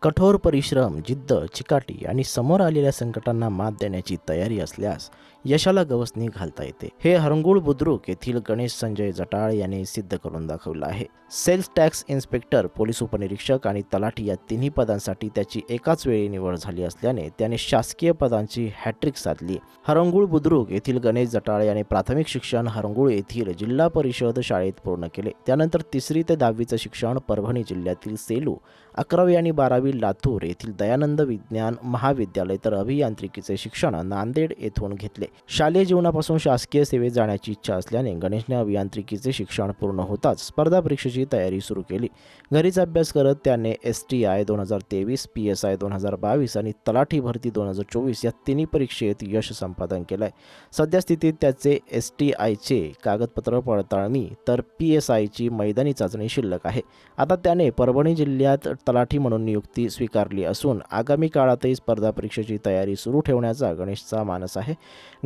कठोर परिश्रम, जिद्द, चिकाटी आणि समोर आलेल्या संकटांना मात देण्याची तयारी असल्यास यशाला गवसणी घालता येते. हे हरंगुळ बुद्रुक येथील गणेश संजय जटाळ यांनी सिद्ध करून दाखवलं आहे. सेल्स टॅक्स इन्स्पेक्टर, पोलीस उपनिरीक्षक आणि तलाठी या तिन्ही पदांसाठी त्याची एकाच वेळी निवड झाली असल्याने त्याने शासकीय पदांची हॅट्रिक साधली. हरंगुळ बुद्रुक येथील गणेश जटाळ यांनी प्राथमिक शिक्षण हरंगुळ येथील जिल्हा परिषद शाळेत पूर्ण केले. त्यानंतर 3री ते 10वीचं शिक्षण परभणी जिल्ह्यातील सेलू, 11वी आणि 12वी लातूर येथील दयानंद विज्ञान महाविद्यालय तर अभियांत्रिकीचे शिक्षण नांदेड येथून घेतले. शालेय जीवनापासून शासकीय सेवेत जाण्याची इच्छा असल्याने गणेशने अभियांत्रिकीचे शिक्षण पूर्ण होताच स्पर्धा परीक्षेची तयारी सुरू केली. घरीच अभ्यास करत त्याने STI 2023, PSI 2022 आणि तलाठी भरती 2024 या तिन्ही परीक्षेत यश संपादन केलंय. सध्या स्थितीत त्याचे STIचे कागदपत्र पडताळणी तर PSIची मैदानी चाचणी शिल्लक आहे. आता त्याने परभणी जिल्ह्यात तलाठी म्हणून नियुक्ती स्वीकारली असून आगामी काळातही स्पर्धा परीक्षेची तयारी सुरू ठेवण्याचा गणेशचा मानस आहे.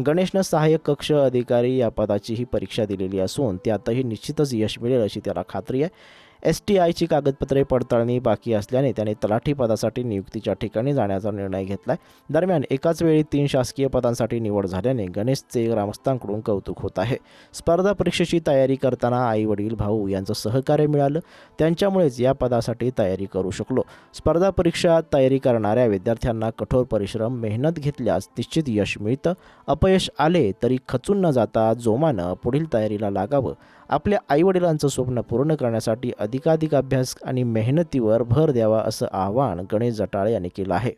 गणेशनं सहाय्यक कक्ष अधिकारी या पदाचीही परीक्षा दिलेली असून त्यातही निश्चितच यश मिळेल अशी त्याला खात्री आहे. STIची कागदपत्रे पडताळणी बाकी असल्याने त्याने तलाठी पदासाठी नियुक्तीच्या ठिकाणी जाण्याचा निर्णय घेतलाय. दरम्यान एकाच वेळी 3 शासकीय पदांसाठी निवड झाल्याने गणेशचे ग्रामस्थांकडून कौतुक होत आहे. स्पर्धा परीक्षेची तयारी करताना आई वडील भाऊ यांचं सहकार्य मिळालं, त्यांच्यामुळेच या पदासाठी तयारी करू शकलो. स्पर्धा परीक्षा तयारी करणाऱ्या विद्यार्थ्यांना कठोर परिश्रम, मेहनत घेतल्यास निश्चित यश मिळतं. अपयश आले तरी खचून न जाता जोमानं पुढील तयारीला लागावं. आपल्या आईवडिलांचं स्वप्न पूर्ण करण्यासाठी अधिकाधिक अभ्यास आणि मेहनतीवर भर द्यावा असं आवाहन गणेश जटाळ यांनी केलं आहे.